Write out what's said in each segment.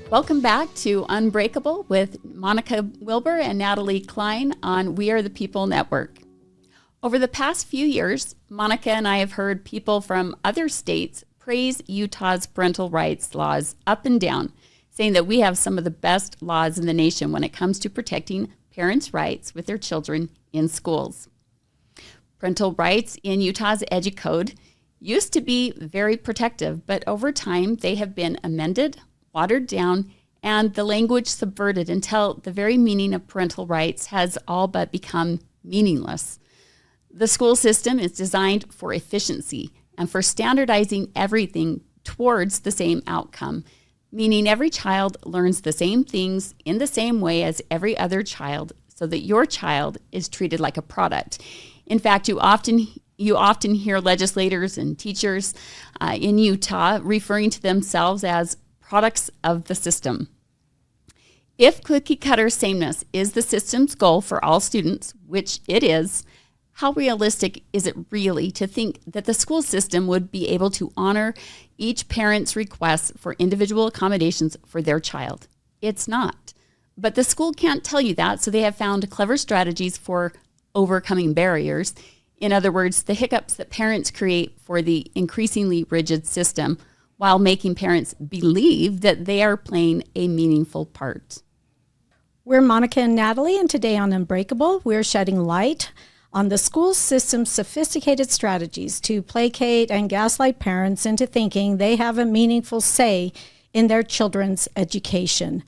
Welcome back to Unbreakable with Monica Wilbur and Natalie Cline on We Are the People Network. Over the past few years, Monica and I have heard people from other states praise Utah's parental rights laws up and down, saying that we have some of the best laws in the nation when it comes to protecting parents' rights with their children in schools. Parental rights in Utah's EduCode used to be very protective, but over time they have been amended, watered down, and the language subverted until the very meaning of parental rights has all but become meaningless. The school system is designed for efficiency and for standardizing everything towards the same outcome, meaning every child learns the same things in the same way as every other child so that your child is treated like a product. In fact, you often hear legislators and teachers in Utah referring to themselves as products of the system. If cookie-cutter sameness is the system's goal for all students, which it is, how realistic is it really to think that the school system would be able to honor each parent's requests for individual accommodations for their child? It's not. But the school can't tell you that, so they have found clever strategies for overcoming barriers. In other words, the hiccups that parents create for the increasingly rigid system, while making parents believe that they are playing a meaningful part. We're Monica and Natalie, and today on Unbreakable, we're shedding light on the school system's sophisticated strategies to placate and gaslight parents into thinking they have a meaningful say in their children's education.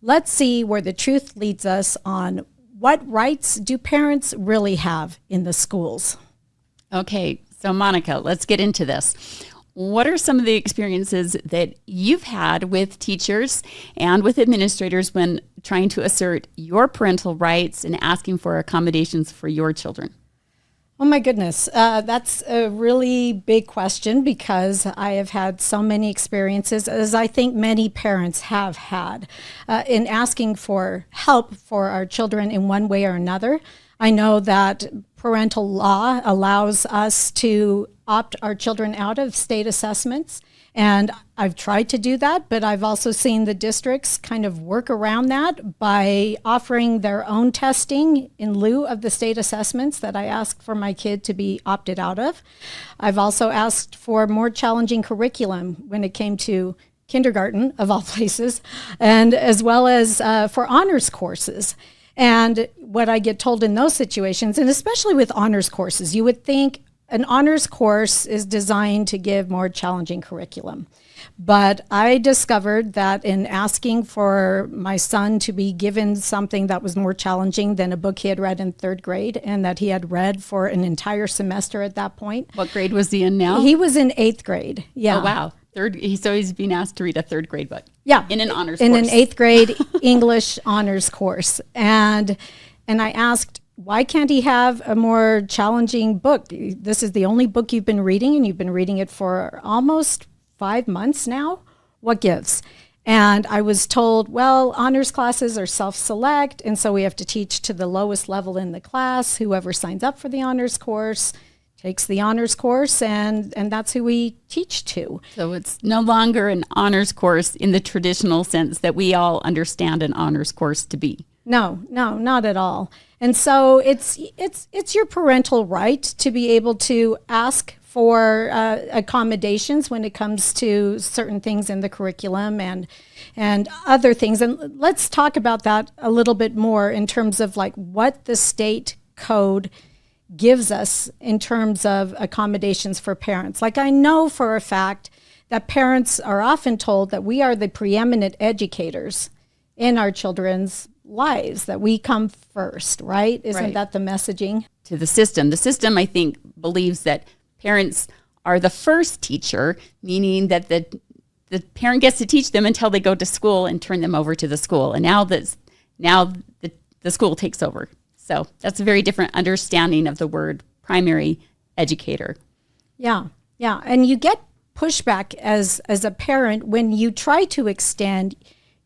Let's see where the truth leads us on what rights do parents really have in the schools. Okay, so Monica, let's get into this. What are some of the experiences that you've had with teachers and with administrators when trying to assert your parental rights and asking for accommodations for your children? Oh my goodness, that's a really big question because I have had so many experiences, as I think many parents have had, in asking for help for our children in one way or another. I know that parental law allows us to opt our children out of state assessments, and I've tried to do that, but I've also seen the districts kind of work around that by offering their own testing in lieu of the state assessments that I asked for my kid to be opted out of. I've also asked for more challenging curriculum when it came to kindergarten, of all places, and as well as for honors courses. And what I get told in those situations, and especially with honors courses, you would think an honors course is designed to give more challenging curriculum. But I discovered that in asking for my son to be given something that was more challenging than a book he had read in third grade and that he had read for an entire semester at that point. What grade was he in now? He was in 8th grade. Yeah. Oh, wow. So he's being asked to read a third grade book. Yeah. In an honors course. In an 8th grade English honors course. And I asked, why can't he have a more challenging book? This is the only book you've been reading, and you've been reading it for almost 5 months now. What gives? And I was told, well, honors classes are self-select, and so we have to teach to the lowest level in the class. Whoever signs up for the honors course takes the honors course, and that's who we teach to. So it's no longer an honors course in the traditional sense that we all understand an honors course to be. No, not at all. And so it's your parental right to be able to ask for accommodations when it comes to certain things in the curriculum and other things. And let's talk about that a little bit more in terms of like what the state code gives us in terms of accommodations for parents. Like I know for a fact that parents are often told that we are the preeminent educators in our children's lives, that we come first, right? Isn't that the messaging? To the system. The system, I think, believes that parents are the first teacher, meaning that the parent gets to teach them until they go to school and turn them over to the school. And now the school takes over. So that's a very different understanding of the word primary educator. Yeah. And you get pushback as a parent when you try to extend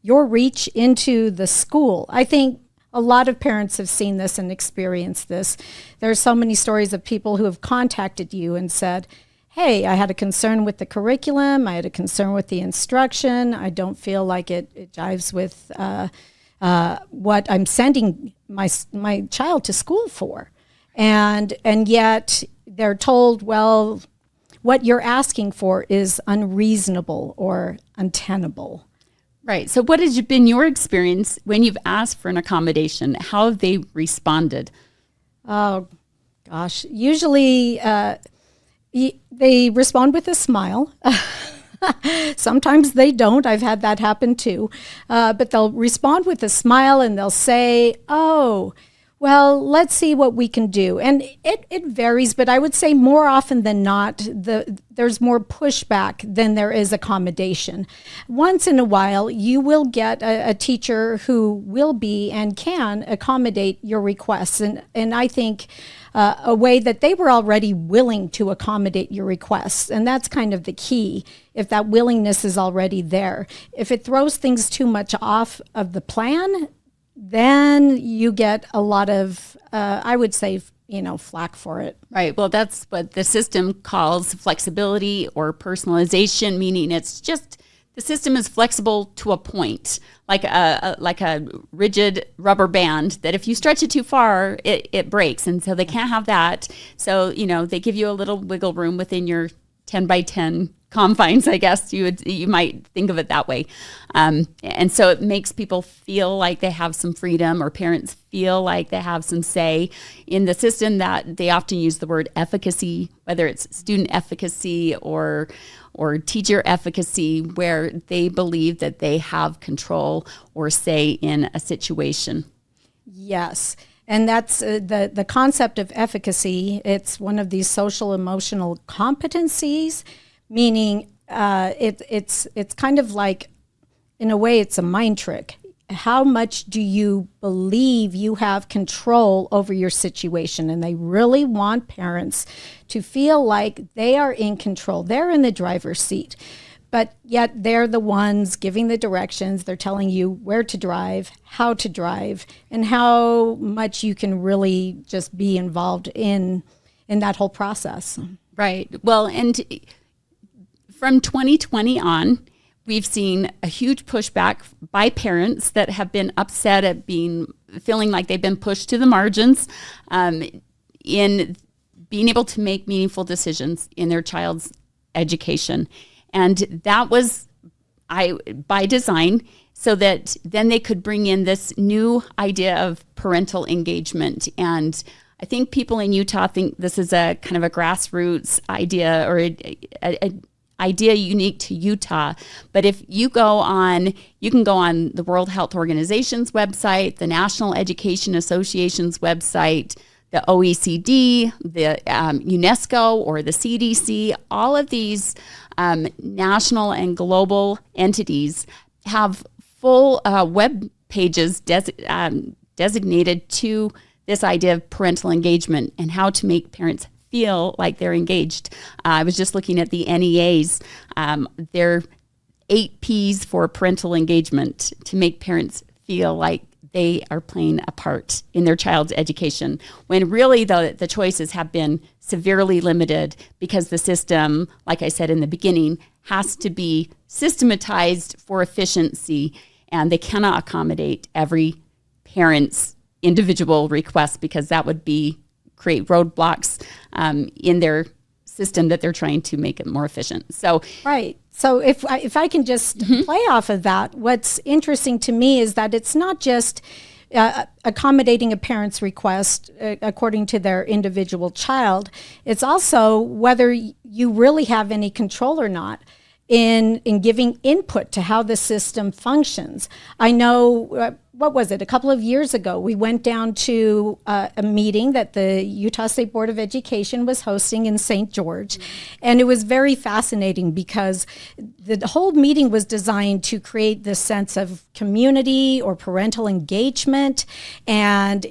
your reach into the school. I think a lot of parents have seen this and experienced this. There are so many stories of people who have contacted you and said, hey, I had a concern with the curriculum, I had a concern with the instruction, I don't feel like it jives with what I'm sending my child to school for. And yet they're told, well, what you're asking for is unreasonable or untenable. Right. So what has been your experience when you've asked for an accommodation? How have they responded? Oh, gosh. Usually they respond with a smile. Sometimes they don't. I've had that happen too. But they'll respond with a smile and they'll say, oh, well, let's see what we can do. And it varies, but I would say more often than not, there's more pushback than there is accommodation. Once in a while, you will get a teacher who will be and can accommodate your requests. And I think a way that they were already willing to accommodate your requests. And that's kind of the key, if that willingness is already there. If it throws things too much off of the plan, then you get a lot of, I would say, flack for it. Right. Well, that's what the system calls flexibility or personalization, meaning it's just the system is flexible to a point, like a rigid rubber band that if you stretch it too far, it breaks. And so they can't have that. So, they give you a little wiggle room within your 10 by 10 confines, I guess you might think of it that way. And so it makes people feel like they have some freedom, or parents feel like they have some say in the system. That they often use the word efficacy, whether it's student efficacy or teacher efficacy, where they believe that they have control or say in a situation. Yes. And that's the concept of efficacy. It's one of these social emotional competencies, meaning it's kind of like, in a way, it's a mind trick. How much do you believe you have control over your situation? And they really want parents to feel like they are in control. They're in the driver's seat. But yet they're the ones giving the directions. They're telling you where to drive, how to drive, and how much you can really just be involved in that whole process. Right. Well, and from 2020 on, we've seen a huge pushback by parents that have been upset at feeling like they've been pushed to the margins in being able to make meaningful decisions in their child's education. And that was by design, so that then they could bring in this new idea of parental engagement. And I think people in Utah think this is a kind of a grassroots idea, or an idea unique to Utah. But if you can go on the World Health Organization's website, the National Education Association's website, the OECD, the UNESCO, or the CDC, all of these national and global entities have full web pages designated to this idea of parental engagement and how to make parents feel like they're engaged. I was just looking at the NEA's, their 8 Ps for parental engagement to make parents feel like they are playing a part in their child's education, when really the choices have been severely limited because the system, like I said in the beginning, has to be systematized for efficiency, and they cannot accommodate every parent's individual request, because that would create roadblocks in their system that they're trying to make it more efficient. So right. So if I can just play off of that, what's interesting to me is that it's not just accommodating a parent's request according to their individual child. It's also whether you really have any control or not in giving input to how the system functions. I know, what was it, a couple of years ago, we went down to a meeting that the Utah State Board of Education was hosting in St. George. And it was very fascinating because the whole meeting was designed to create this sense of community or parental engagement. And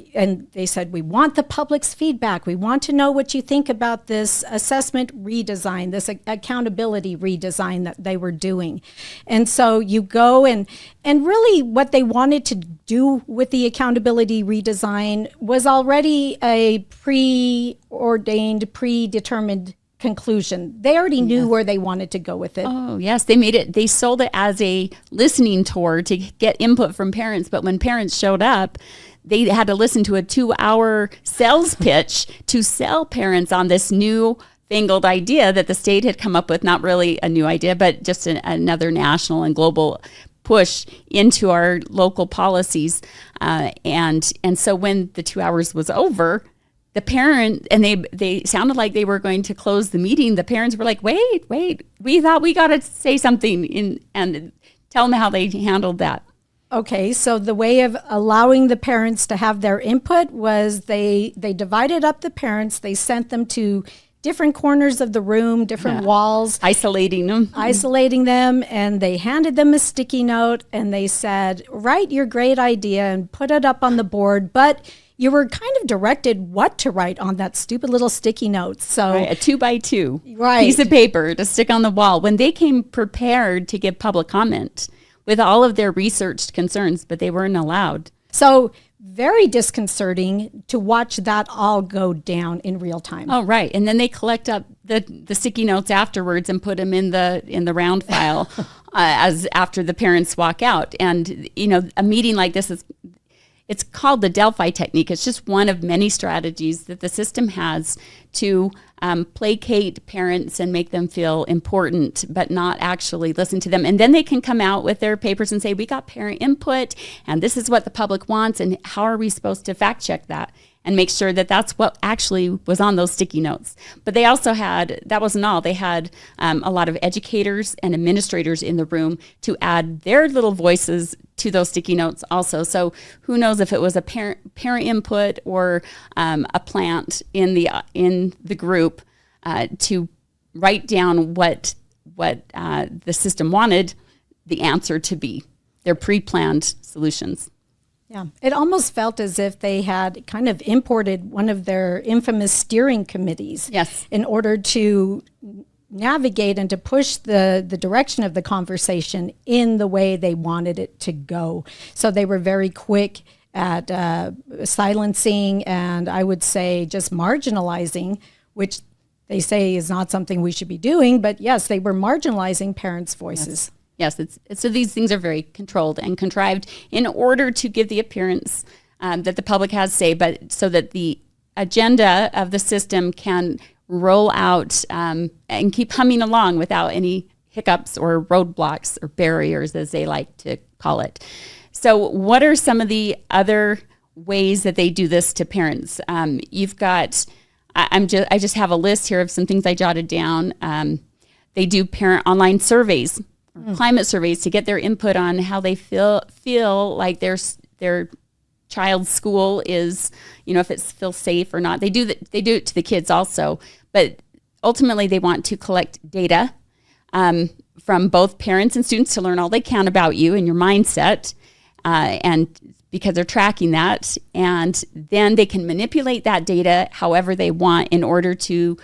they said, we want the public's feedback. We want to know what you think about this assessment redesign, this accountability redesign that they were doing. And so you go and really what they wanted to do with the accountability redesign was already a predetermined conclusion. They already knew where they wanted to go with it. Oh, yes. They sold it as a listening tour to get input from parents. But when parents showed up, they had to listen to a 2-hour sales pitch to sell parents on this new fangled idea that the state had come up with. Not really a new idea, but just another national and global push into our local policies. And so when the 2 hours was over, the parent, and they sounded like they were going to close the meeting. The parents were like, wait, we thought we got to say something and tell them how they handled that. Okay, so the way of allowing the parents to have their input was they divided up the parents. They sent them to different corners of the room, different walls. Isolating them, and they handed them a sticky note, and they said, write your great idea and put it up on the board, but you were kind of directed what to write on that stupid little sticky note. So a 2x2 piece of paper to stick on the wall. When they came prepared to give public comment with all of their researched concerns, but they weren't allowed. So very disconcerting to watch that all go down in real time. Oh, right. And then they collect up the sticky notes afterwards and put them in the round file as after the parents walk out. And, a meeting like this it's called the Delphi technique. It's just one of many strategies that the system has to placate parents and make them feel important, but not actually listen to them. And then they can come out with their papers and say, we got parent input, and this is what the public wants, and how are we supposed to fact check that and make sure that that's what actually was on those sticky notes. But they also that wasn't all. They had a lot of educators and administrators in the room to add their little voices to those sticky notes also. So who knows if it was a parent input or a plant in the group to write down what the system wanted the answer to be, their pre-planned solutions. Yeah, it almost felt as if they had kind of imported one of their infamous steering committees in order to navigate and to push the direction of the conversation in the way they wanted it to go. So they were very quick at silencing and I would say just marginalizing, which they say is not something we should be doing, but yes, they were marginalizing parents' voices. Yes, so these things are very controlled and contrived in order to give the appearance that the public has say, but so that the agenda of the system can roll out and keep humming along without any hiccups or roadblocks or barriers, as they like to call it. So what are some of the other ways that they do this to parents? You've got, I just have a list here of some things I jotted down. They do parent online surveys, climate surveys to get their input on how they feel like their child's school is, if it feels safe or not. They do it to the kids also, but ultimately they want to collect data from both parents and students to learn all they can about you and your mindset, and because they're tracking that, and then they can manipulate that data however they want in order to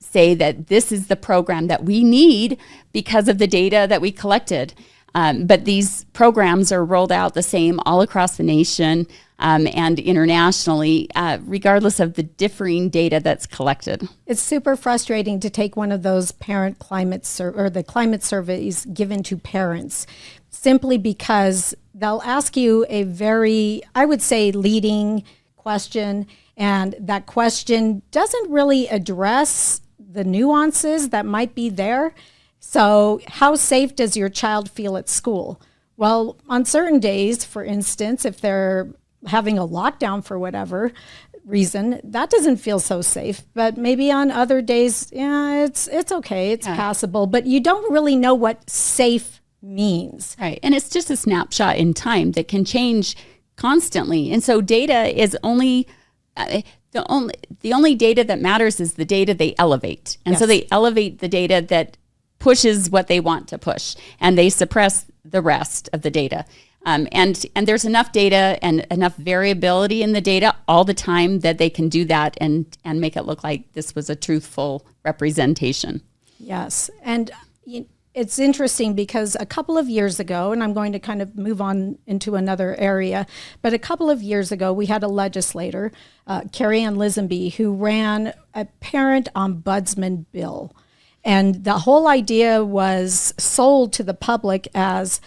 say that this is the program that we need because of the data that we collected. But these programs are rolled out the same all across the nation and internationally, regardless of the differing data that's collected. It's super frustrating to take one of those parent climate surveys given to parents, simply because they'll ask you a very, I would say, leading question, and that question doesn't really address the nuances that might be there. So how safe does your child feel at school? Well, on certain days, for instance, if they're having a lockdown for whatever reason, that doesn't feel so safe. But maybe on other days, it's okay, it's passable. But you don't really know what safe means. Right, and it's just a snapshot in time that can change constantly. And so data is only... The only data that matters is the data they elevate. And so they elevate the data that pushes what they want to push, and they suppress the rest of the data. And there's enough data and enough variability in the data all the time that they can do that and make it look like this was a truthful representation. Yes. And it's interesting because a couple of years ago, and I'm going to kind of move on into another area, but a couple of years ago, we had a legislator, Carrie Ann Lisenby, who ran a parent ombudsman bill. And the whole idea was sold to the public as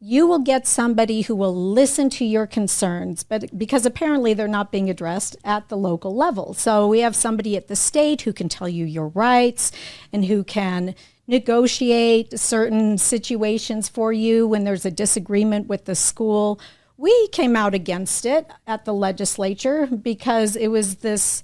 you will get somebody who will listen to your concerns, but because apparently they're not being addressed at the local level. So we have somebody at the state who can tell you your rights and who can negotiate certain situations for you when there's a disagreement with the school. We came out against it at the legislature because it was this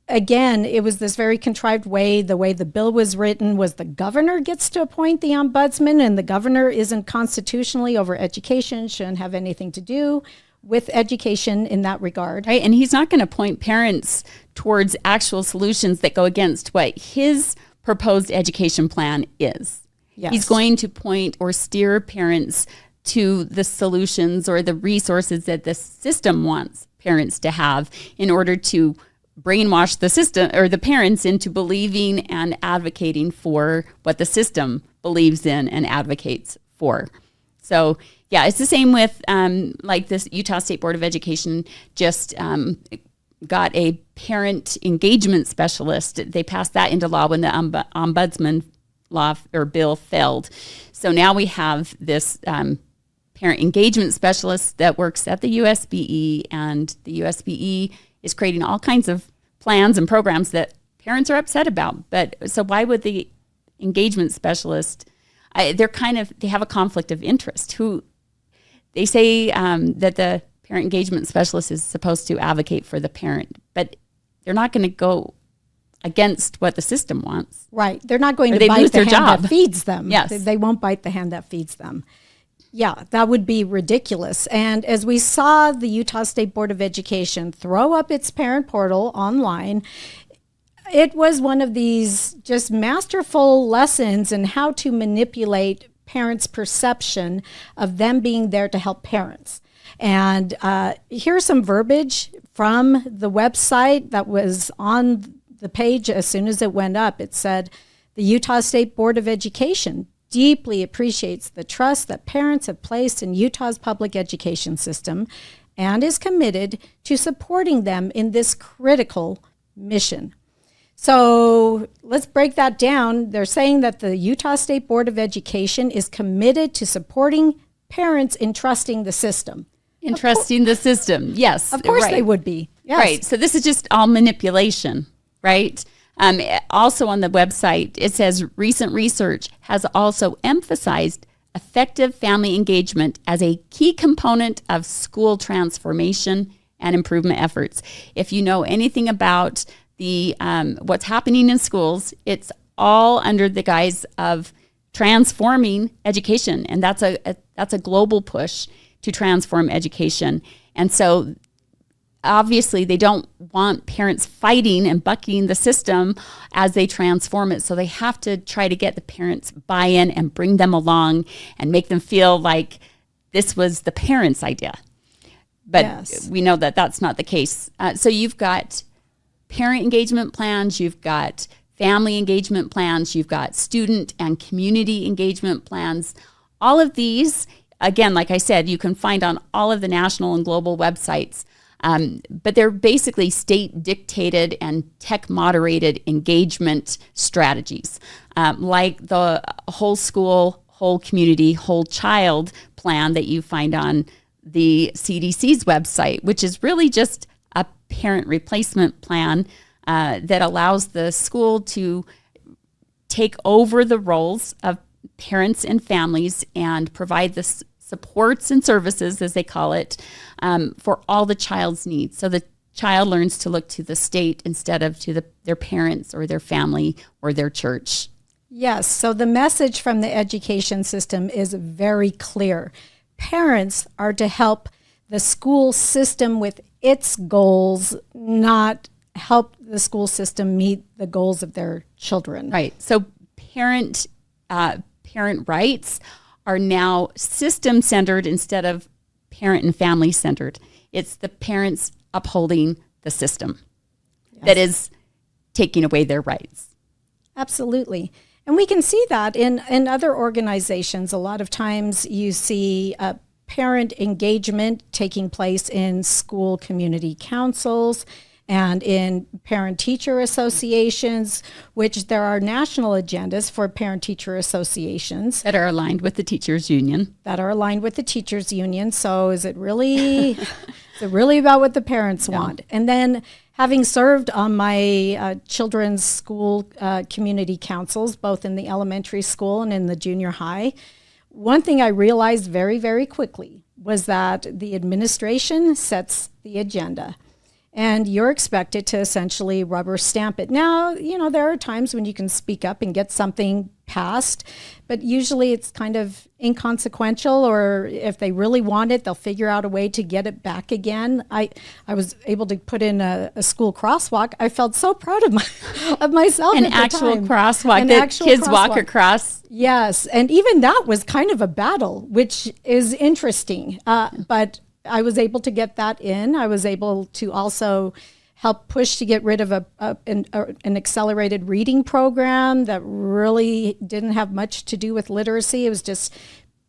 very contrived way. The way the bill was written was the governor gets to appoint the ombudsman, and the governor isn't constitutionally over education, shouldn't have anything to do with education in that regard. Right, and he's not going to point parents towards actual solutions that go against what his proposed education plan is. Yes. He's going to point or steer parents to the solutions or the resources that the system wants parents to have in order to brainwash the system or the parents into believing and advocating for what the system believes in and advocates for. So yeah, it's the same with like this Utah State Board of Education just got a parent engagement specialist. They passed that into law when the ombudsman law or bill failed. So now we have this parent engagement specialist that works at the USBE, and the USBE is creating all kinds of plans and programs that parents are upset about. But so why would the engagement specialist? They have a conflict of interest. Who they say that the parent engagement specialist is supposed to advocate for the parent, but they're not going to go against what the system wants. Right. They're not going to bite the hand that feeds them. Yes. They won't bite the hand that feeds them. Yeah, that would be ridiculous. And as we saw the Utah State Board of Education throw up its parent portal online, it was one of these just masterful lessons in how to manipulate parents' perception of them being there to help parents. And here's some verbiage from the website that was on the page as soon as it went up. It said, the Utah State Board of Education deeply appreciates the trust that parents have placed in Utah's public education system and is committed to supporting them in this critical mission. So let's break that down. They're saying that the Utah State Board of Education is committed to supporting parents in trusting the system. Entrusting the system, yes. Of course right. They would be. Yes. Right, so this is just all manipulation, right? Also on the website, it says recent research has also emphasized effective family engagement as a key component of school transformation and improvement efforts. If you know anything about the what's happening in schools, it's all under the guise of transforming education, and that's a global push to transform education. And so obviously they don't want parents fighting and bucking the system as they transform it. So they have to try to get the parents buy-in and bring them along and make them feel like this was the parents' idea. But yes, we know that that's not the case. So you've got parent engagement plans, you've got family engagement plans, you've got student and community engagement plans. All of these, again, like I said, you can find on all of the national and global websites. But they're basically state-dictated and tech-moderated engagement strategies, like the whole school, whole community, whole child plan that you find on the CDC's website, which is really just a parent replacement plan that allows the school to take over the roles of parents and families and provide the supports and services, as they call it, for all the child's needs. So the child learns to look to the state instead of to their parents or their family or their church. Yes, so the message from the education system is very clear. Parents are to help the school system with its goals, not help the school system meet the goals of their children. Right. So parent rights are now system-centered instead of parent and family-centered. It's the parents upholding the system that is taking away their rights. Absolutely. And we can see that in other organizations. A lot of times you see parent engagement taking place in school community councils and in parent-teacher associations, which there are national agendas for parent-teacher associations. That are aligned with the teachers' union. So is it really about what the parents want? And then having served on my children's school community councils, both in the elementary school and in the junior high, one thing I realized very, very quickly was that the administration sets the agenda. And you're expected to essentially rubber stamp it. Now, there are times when you can speak up and get something passed, but usually it's kind of inconsequential, or if they really want it, they'll figure out a way to get it back again. I was able to put in a school crosswalk. I felt so proud of myself. An actual crosswalk that kids walk across. Yes, and even that was kind of a battle, which is interesting. But I was able to get that in. I was able to also help push to get rid of an accelerated reading program that really didn't have much to do with literacy. It was just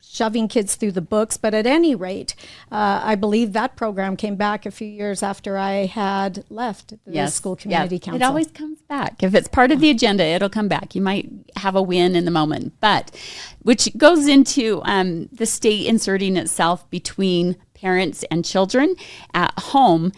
shoving kids through the books. But at any rate, I believe that program came back a few years after I had left the school community council. It always comes back. If it's part of the agenda, it'll come back. You might have a win in the moment, but which goes into the state inserting itself between parents and children at home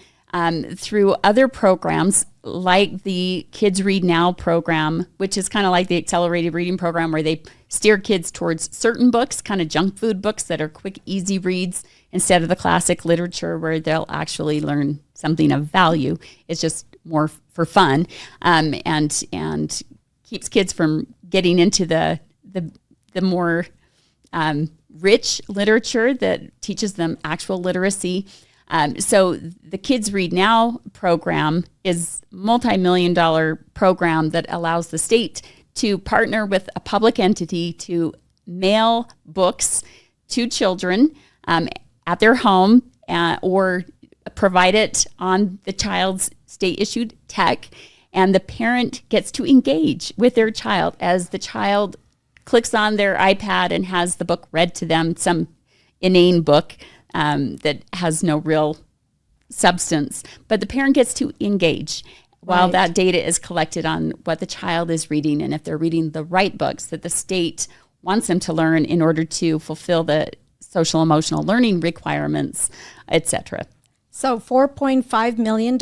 through other programs like the Kids Read Now program, which is kind of like the accelerated reading program where they steer kids towards certain books, kind of junk food books that are quick, easy reads instead of the classic literature where they'll actually learn something of value. It's just more for fun and keeps kids from getting into the more rich literature that teaches them actual literacy. So the Kids Read Now program is a multi-million-dollar program that allows the state to partner with a public entity to mail books to children at their home or provide it on the child's state-issued tech. And the parent gets to engage with their child as the child clicks on their iPad and has the book read to them, some inane book that has no real substance. But the parent gets to engage while that data is collected on what the child is reading and if they're reading the right books that the state wants them to learn in order to fulfill the social emotional learning requirements, etc. So $4.5 million,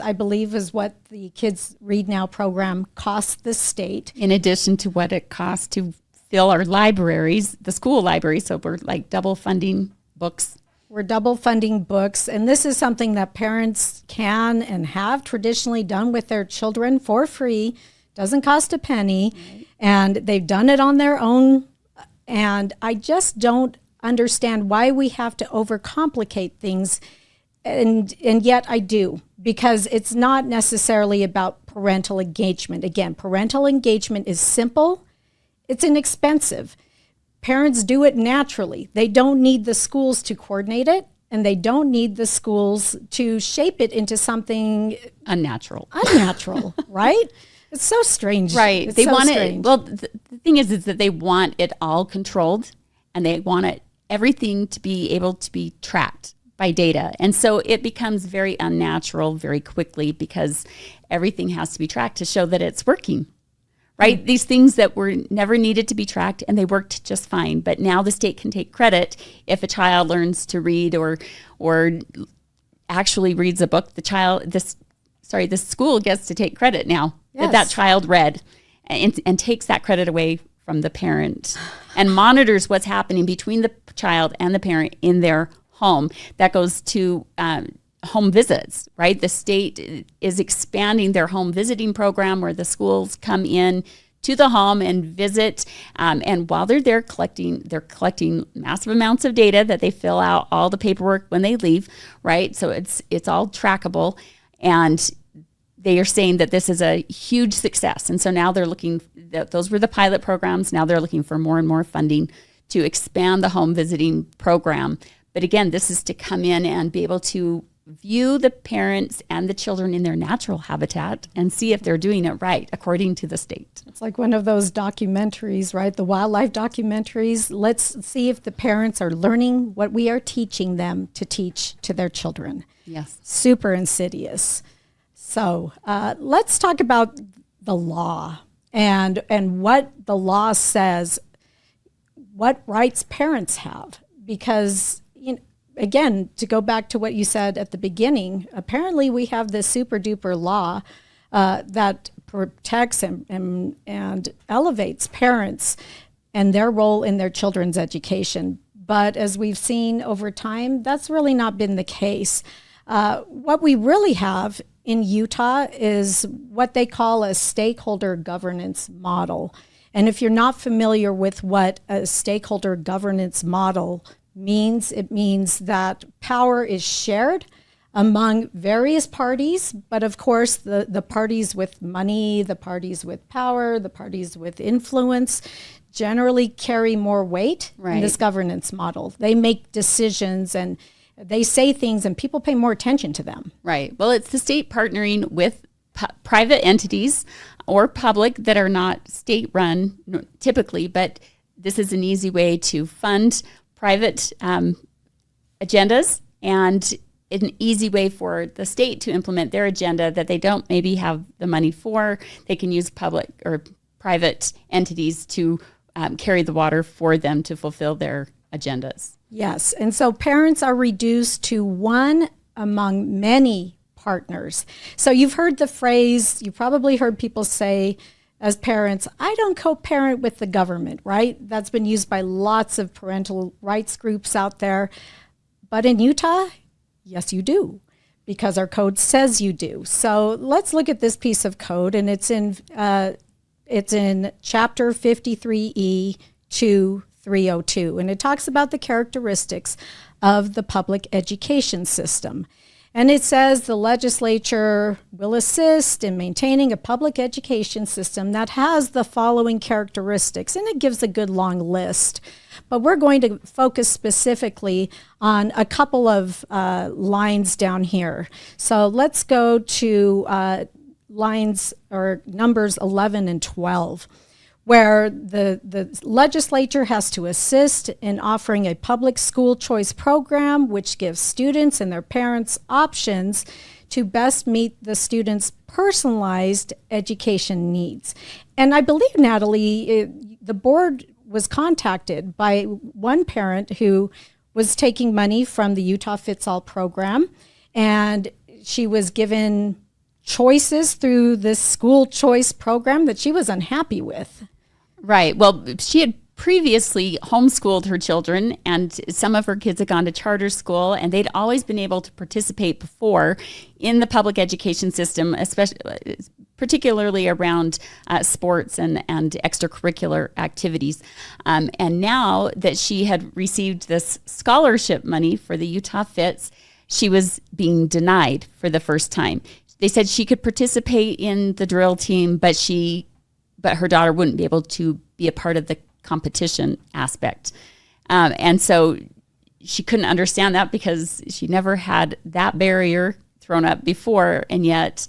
I believe, is what the Kids Read Now program costs the state. In addition to what it costs to fill our libraries, the school libraries, so we're like double funding books. We're double funding books, and this is something that parents can and have traditionally done with their children for free. Doesn't cost a penny, and they've done it on their own. And I just don't understand why we have to overcomplicate things, and yet I do, because it's not necessarily about parental engagement. Again, parental engagement is simple, it's inexpensive. Parents do it naturally. They don't need the schools to coordinate it, and they don't need the schools to shape it into something unnatural, right? It's so strange. Right. It's they so want strange. it. Well, the thing is that they want it all controlled, and they want everything to be able to be tracked by data. And so it becomes very unnatural very quickly because everything has to be tracked to show that it's working. Right? Mm-hmm. These things that were never needed to be tracked, and they worked just fine. But now the state can take credit if a child learns to read or actually reads a book. The school gets to take credit now that child read and takes that credit away from the parent and monitors what's happening between the child and the parent in their home. That goes to home visits, right? The state is expanding their home visiting program where the schools come in to the home and visit. And while they're there they're collecting massive amounts of data that they fill out all the paperwork when they leave, right? So it's all trackable. And they are saying that this is a huge success. And so now they're those were the pilot programs. Now they're looking for more and more funding to expand the home visiting program. But again, this is to come in and be able to view the parents and the children in their natural habitat and see if they're doing it right according to the state. It's like one of those documentaries, right? The wildlife documentaries. Let's see if the parents are learning what we are teaching them to teach to their children. Yes. Super insidious. So let's talk about the law and what the law says, what rights parents have. Because, again, to go back to what you said at the beginning, apparently we have this super duper law that protects and elevates parents and their role in their children's education. But as we've seen over time, that's really not been the case. What we really have in Utah is what they call a stakeholder governance model. And if you're not familiar with what a stakeholder governance model means, it means that power is shared among various parties, but of course the parties with money, the parties with power, the parties with influence generally carry more weight in this governance model. They make decisions and they say things and people pay more attention to them. Right. Well, it's the state partnering with private entities or public that are not state run typically, but this is an easy way to fund private agendas and an easy way for the state to implement their agenda that they don't maybe have the money for. They can use public or private entities to carry the water for them to fulfill their agendas. Yes, and so parents are reduced to one among many partners. So you've heard the phrase, you probably heard people say as parents, I don't co-parent with the government, right? That's been used by lots of parental rights groups out there. But in Utah, yes, you do, because our code says you do. So let's look at this piece of code, and it's in Chapter 53E 2302, and it talks about the characteristics of the public education system. And it says the legislature will assist in maintaining a public education system that has the following characteristics, and it gives a good long list. But we're going to focus specifically on a couple of lines down here. So let's go to lines or numbers 11 and 12. Where the legislature has to assist in offering a public school choice program which gives students and their parents options to best meet the students' personalized education needs. And I believe, Natalie, the board was contacted by one parent who was taking money from the Utah Fits All program, and she was given choices through this school choice program that she was unhappy with. Right. Well, she had previously homeschooled her children, and some of her kids had gone to charter school, and they'd always been able to participate before in the public education system, especially particularly around sports and extracurricular activities. And now that she had received this scholarship money for the Utah Fits, she was being denied for the first time. They said she could participate in the drill team, but her daughter wouldn't be able to be a part of the competition aspect. And so she couldn't understand that because she never had that barrier thrown up before. And yet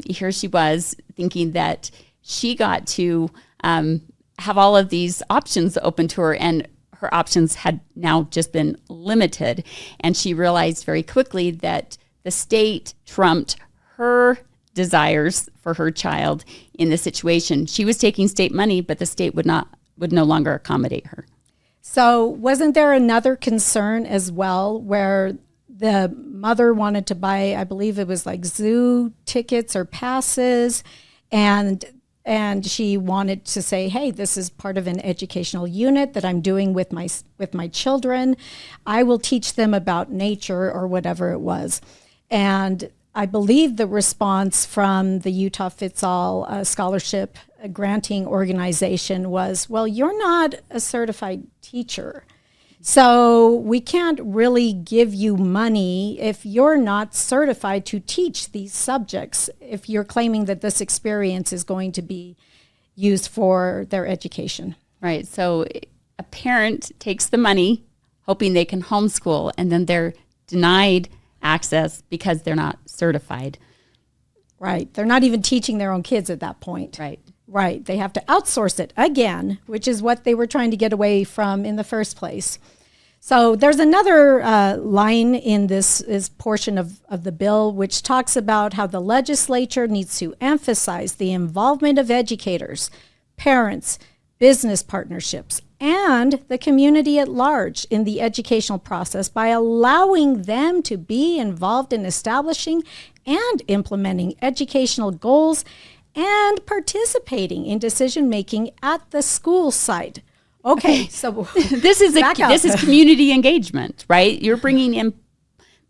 here she was thinking that she got to have all of these options open to her, and her options had now just been limited. And she realized very quickly that the state trumped her desires for her child in this situation. She was taking state money, but the state would no longer accommodate her. So wasn't there another concern as well where the mother wanted to buy, I believe it was like zoo tickets or passes, and she wanted to say, hey, this is part of an educational unit that I'm doing with my children. I will teach them about nature or whatever it was. And I believe the response from the Utah Fits All scholarship granting organization was, well, you're not a certified teacher, so we can't really give you money if you're not certified to teach these subjects, if you're claiming that this experience is going to be used for their education. Right. So a parent takes the money hoping they can homeschool, and then they're denied access because they're not certified. Right. They're not even teaching their own kids at that point. Right. Right. They have to outsource it again, which is what they were trying to get away from in the first place. So there's another line in this portion of the bill which talks about how the legislature needs to emphasize the involvement of educators, parents, business partnerships, and the community at large in the educational process by allowing them to be involved in establishing and implementing educational goals and participating in decision-making at the school site. Okay, so this is community engagement, right? You're bringing in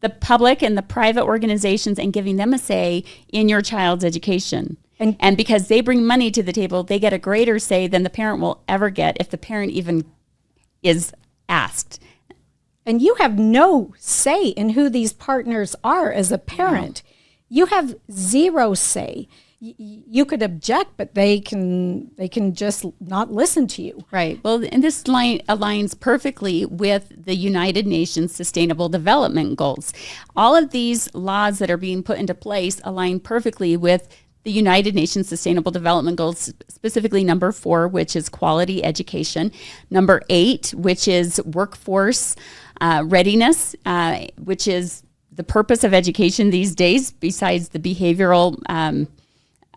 the public and the private organizations and giving them a say in your child's education. And because they bring money to the table, they get a greater say than the parent will ever get if the parent even is asked. And you have no say in who these partners are as a parent. No. You have zero say. You could object, but they can just not listen to you. Right. Well, and this line aligns perfectly with the United Nations Sustainable Development Goals. All of these laws that are being put into place align perfectly with the United Nations Sustainable Development Goals, specifically number 4, which is quality education, number 8, which is workforce readiness, which is the purpose of education these days, besides the behavioral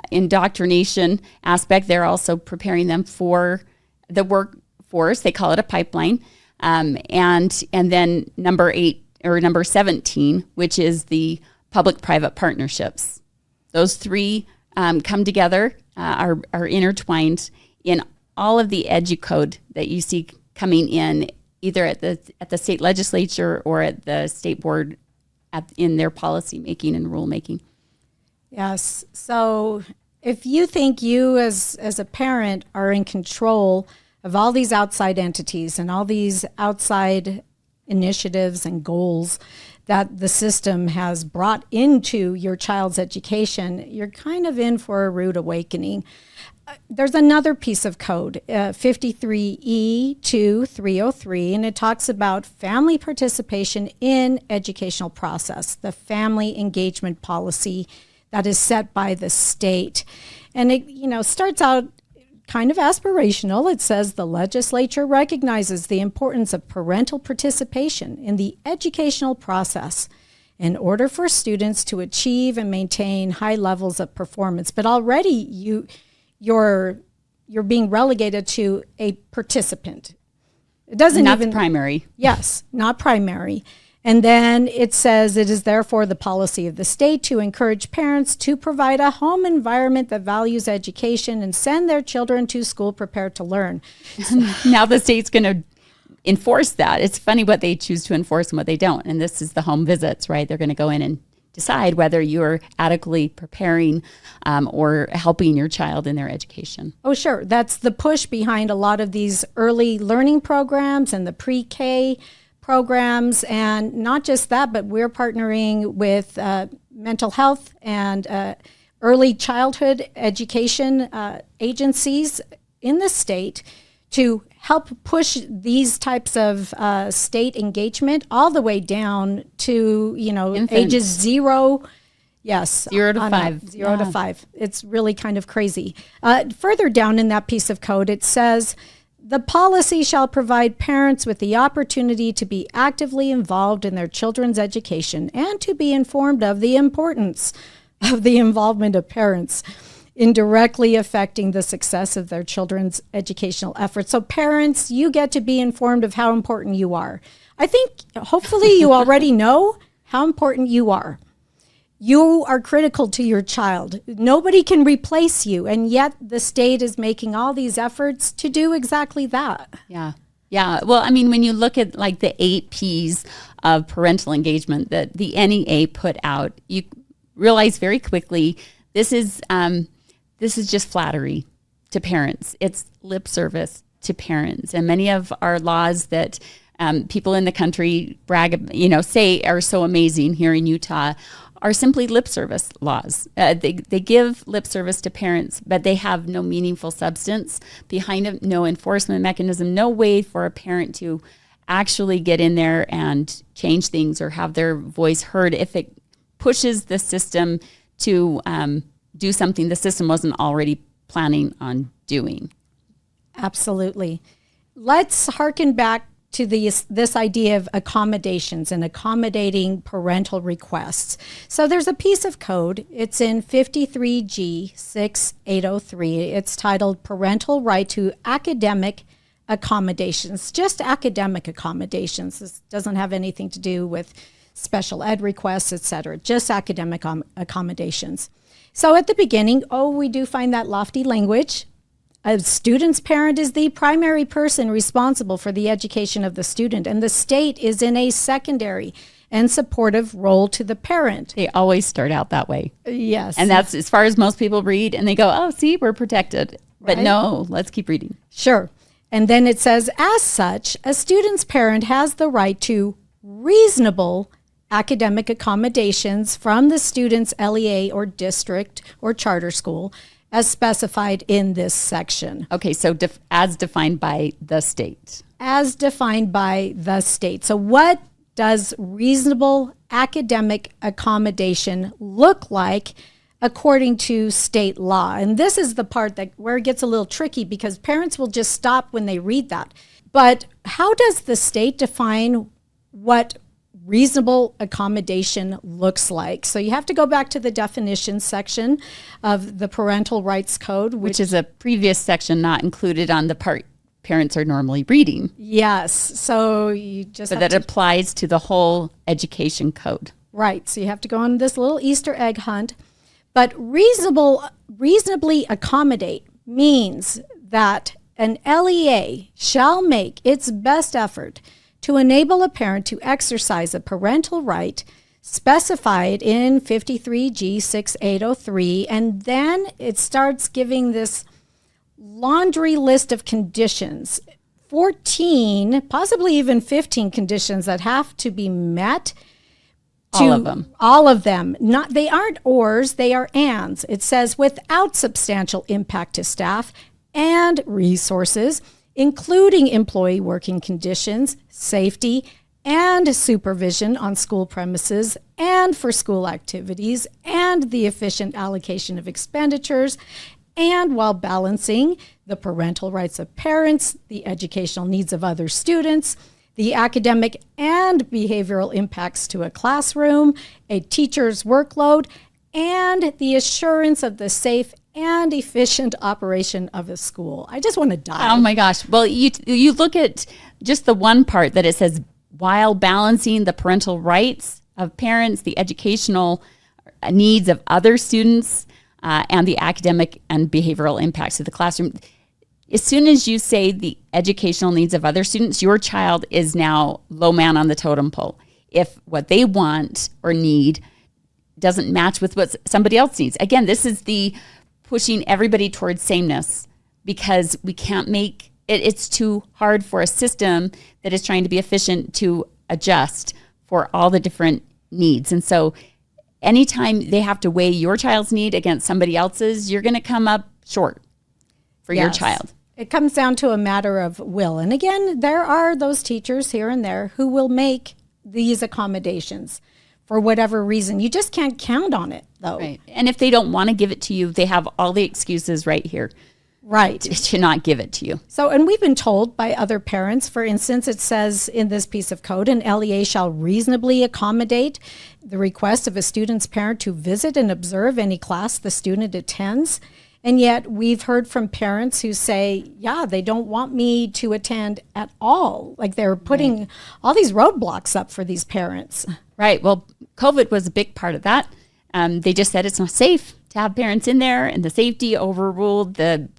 indoctrination aspect. They're also preparing them for the workforce. They call it a pipeline. And then number 8 or number 17, which is the public-private partnerships. Those 3 come together, are intertwined in all of the EduCode that you see coming in, either at the state legislature or at the state board in their policy making and rulemaking. Yes. So if you think you as a parent are in control of all these outside entities and all these outside initiatives and goals that the system has brought into your child's education, you're kind of in for a rude awakening. There's another piece of code, 53E2303, and it talks about family participation in educational process, the family engagement policy that is set by the state. And it, starts out kind of aspirational. It says the legislature recognizes the importance of parental participation in the educational process in order for students to achieve and maintain high levels of performance. But already you're being relegated to a participant. It doesn't not even primary. Yes, not primary. And then it says it is therefore the policy of the state to encourage parents to provide a home environment that values education and send their children to school prepared to learn. Now the state's going to enforce that. It's funny what they choose to enforce and what they don't. And this is the home visits, right? They're going to go in and decide whether you're adequately preparing or helping your child in their education. Oh, sure. That's the push behind a lot of these early learning programs and the pre-K programs. And not just that, but we're partnering with mental health and early childhood education agencies in the state to help push these types of state engagement all the way down to, Infants. ages 0. Yes. 0 to 5. 0 to 5. It's really kind of crazy. Further down in that piece of code, it says, the policy shall provide parents with the opportunity to be actively involved in their children's education and to be informed of the importance of the involvement of parents in directly affecting the success of their children's educational efforts. So parents, you get to be informed of how important you are. I think hopefully you already know how important you are. You are critical to your child. Nobody can replace you. And yet the state is making all these efforts to do exactly that. Yeah. Yeah. Well, I mean, when you look at like the 8 Ps of parental engagement that the NEA put out, you realize very quickly this is just flattery to parents. It's lip service to parents. And many of our laws that people in the country brag, say are so amazing here in Utah are simply lip service laws. They give lip service to parents, but they have no meaningful substance behind them, no enforcement mechanism, no way for a parent to actually get in there and change things or have their voice heard if it pushes the system to do something the system wasn't already planning on doing. Absolutely. Let's harken back to this idea of accommodations and accommodating parental requests. So there's a piece of code. It's in 53G 6803. It's titled Parental Right to Academic Accommodations, just academic accommodations. This doesn't have anything to do with special ed requests, etc., just academic accommodations. So at the beginning, we do find that lofty language. A student's parent is the primary person responsible for the education of the student, and the state is in a secondary and supportive role to the parent. They always start out that way. Yes. And that's as far as most people read, and they go, oh, see, we're protected. But Right. no, let's keep reading. Sure. And then it says, as such, a student's parent has the right to reasonable academic accommodations from the student's LEA or district or charter school as specified in this section. Okay, so as defined by the state. As defined by the state. So what does reasonable academic accommodation look like according to state law? And this is the part where it gets a little tricky because parents will just stop when they read that. But how does the state define what reasonable accommodation looks like? So you have to go back to the definition section of the Parental Rights Code, Which is a previous section not included on the part parents are normally reading. Yes. So you just But that applies to the whole education code. Right. So you have to go on this little Easter egg hunt. But reasonably accommodate means that an LEA shall make its best effort to enable a parent to exercise a parental right specified in 53G 6803. And then it starts giving this laundry list of conditions, 14, possibly even 15 conditions that have to be met. All of them. All of them. They aren't ors, they are ands. It says without substantial impact to staff and resources, including employee working conditions, safety, and supervision on school premises and for school activities, and the efficient allocation of expenditures, and while balancing the parental rights of parents, the educational needs of other students, the academic and behavioral impacts to a classroom, a teacher's workload, and the assurance of the safe and efficient operation of a school. I just want to die. Oh my gosh. Well, you look at just the one part that it says, while balancing the parental rights of parents, the educational needs of other students, and the academic and behavioral impacts of the classroom. As soon as you say the educational needs of other students, your child is now low man on the totem pole. If what they want or need doesn't match with what somebody else needs. Again, this is the pushing everybody towards sameness because we can't make it. It's too hard for a system that is trying to be efficient to adjust for all the different needs. And so anytime they have to weigh your child's need against somebody else's, you're going to come up short for your child. It comes down to a matter of will. And again, there are those teachers here and there who will make these accommodations for whatever reason. You just can't count on it, though. Right. And if they don't want to give it to you, they have all the excuses right here. Right. To not give it to you. So, and we've been told by other parents, for instance, it says in this piece of code, an LEA shall reasonably accommodate the request of a student's parent to visit and observe any class the student attends. And yet we've heard from parents who say, yeah, they don't want me to attend at all. Like they're putting all these roadblocks up for these parents. Right. Well, COVID was a big part of that. They just said it's not safe to have parents in there, and the safety overruled the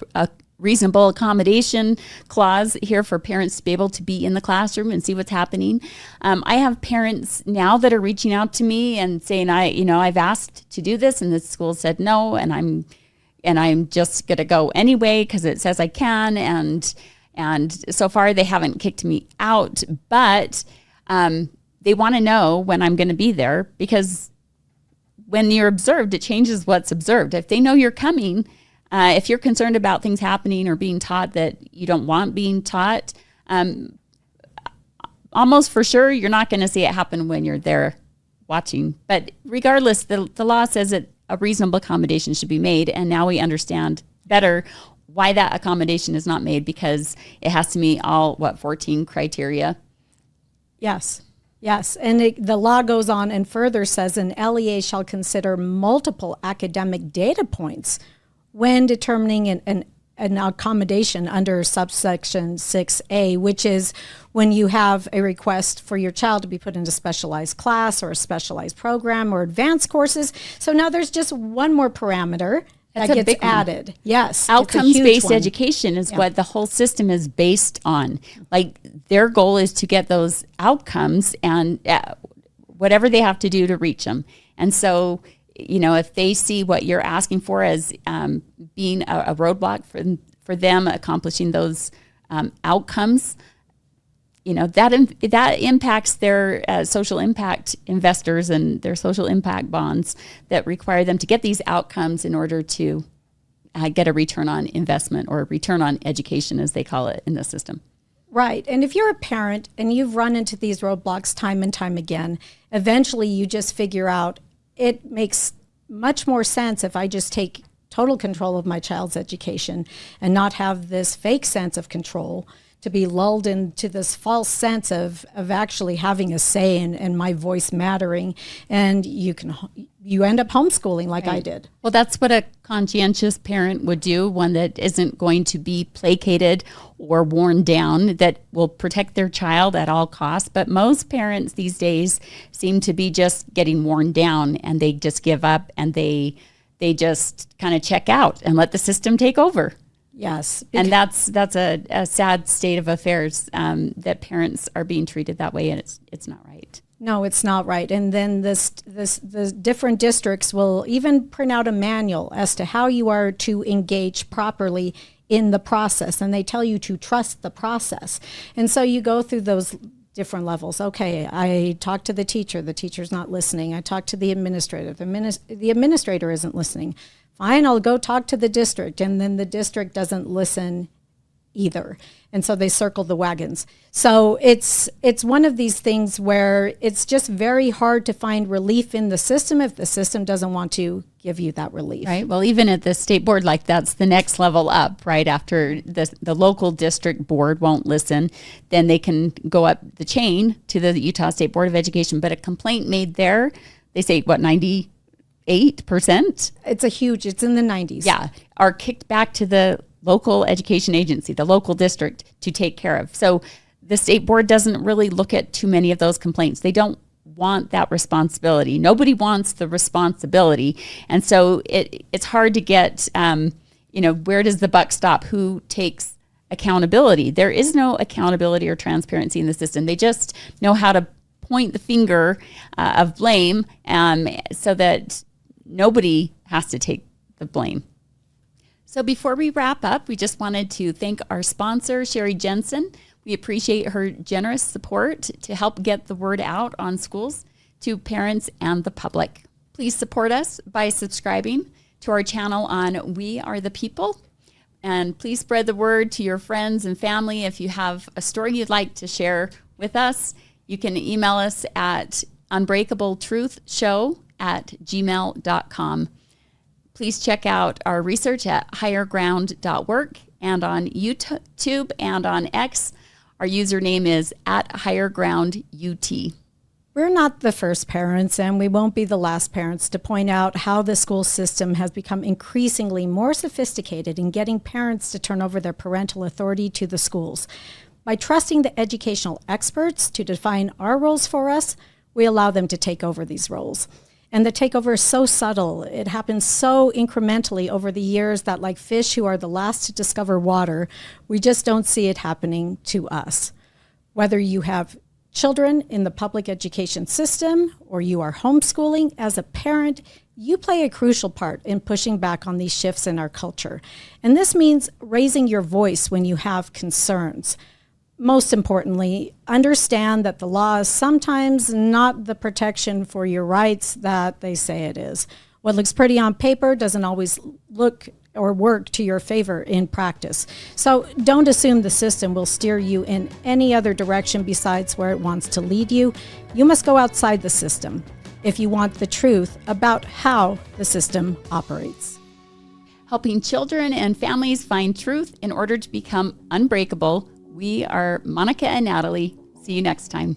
reasonable accommodation clause here for parents to be able to be in the classroom and see what's happening. I have parents now that are reaching out to me and saying, I've asked to do this, and the school said no, and I'm just going to go anyway because it says I can. And so far they haven't kicked me out, but they want to know when I'm going to be there, because when you're observed, it changes what's observed. If they know you're coming, if you're concerned about things happening or being taught that you don't want being taught, almost for sure, you're not going to see it happen when you're there watching. But regardless, the law says that a reasonable accommodation should be made. And now we understand better why that accommodation is not made, because it has to meet all, 14 criteria? Yes. Yes. And the law goes on and further says an LEA shall consider multiple academic data points when determining an accommodation under subsection 6A, which is when you have a request for your child to be put into specialized class or a specialized program or advanced courses. So now there's just one more parameter that gets added. Yes. Outcomes-based education is what the whole system is based on. Like, their goal is to get those outcomes and whatever they have to do to reach them. And so, if they see what you're asking for as being a roadblock for them accomplishing those outcomes, that impacts their social impact investors and their social impact bonds that require them to get these outcomes in order to get a return on investment, or a return on education, as they call it in the system. Right. And if you're a parent and you've run into these roadblocks time and time again, eventually you just figure out it makes much more sense if I just take total control of my child's education and not have this fake sense of control, to be lulled into this false sense of actually having a say and my voice mattering. And you end up homeschooling like I did. Well, that's what a conscientious parent would do, one that isn't going to be placated or worn down, that will protect their child at all costs. But most parents these days seem to be just getting worn down, and they just give up, and they just kind of check out and let the system take over. Yes. And that's a sad state of affairs, that parents are being treated that way, and it's not right. No, it's not right. And then the different districts will even print out a manual as to how you are to engage properly in the process, and they tell you to trust the process. And so you go through those different levels. Okay, I talk to the teacher's not listening. I talk to the administrator, the administrator isn't listening. Fine, I'll go talk to the district, and then the district doesn't listen either. And so they circle the wagons. So it's one of these things where it's just very hard to find relief in the system if the system doesn't want to give you that relief. Right. Well, even at the state board, like, that's the next level up, right? After the local district board won't listen, then they can go up the chain to the Utah State Board of Education. But a complaint made there, they say, 98%? It's in the 90s. Yeah. Are kicked back to the local education agency, the local district, to take care of. So the state board doesn't really look at too many of those complaints. They don't want that responsibility. Nobody wants the responsibility. And so it's hard to get, where does the buck stop? Who takes accountability? There is no accountability or transparency in the system. They just know how to point the finger of blame, so that nobody has to take the blame. So before we wrap up, we just wanted to thank our sponsor, Sherry Jensen. We appreciate her generous support to help get the word out on schools to parents and the public. Please support us by subscribing to our channel on We Are the People. And please spread the word to your friends and family. If you have a story you'd like to share with us, you can email us at unbreakabletruthshow@gmail.com. Please check out our research at higherground.work, and on YouTube and on X, our username is @highergroundut. We're not the first parents, and we won't be the last parents to point out how the school system has become increasingly more sophisticated in getting parents to turn over their parental authority to the schools. By trusting the educational experts to define our roles for us, we allow them to take over these roles. And the takeover is so subtle. It happens so incrementally over the years that, like fish who are the last to discover water, we just don't see it happening to us. Whether you have children in the public education system or you are homeschooling, as a parent, you play a crucial part in pushing back on these shifts in our culture. And this means raising your voice when you have concerns. Most importantly, understand that the law is sometimes not the protection for your rights that they say it is. What looks pretty on paper doesn't always look or work to your favor in practice. So don't assume the system will steer you in any other direction besides where it wants to lead you. You must go outside the system if you want the truth about how the system operates. Helping children and families find truth in order to become unbreakable. We are Monica and Natalie. See you next time.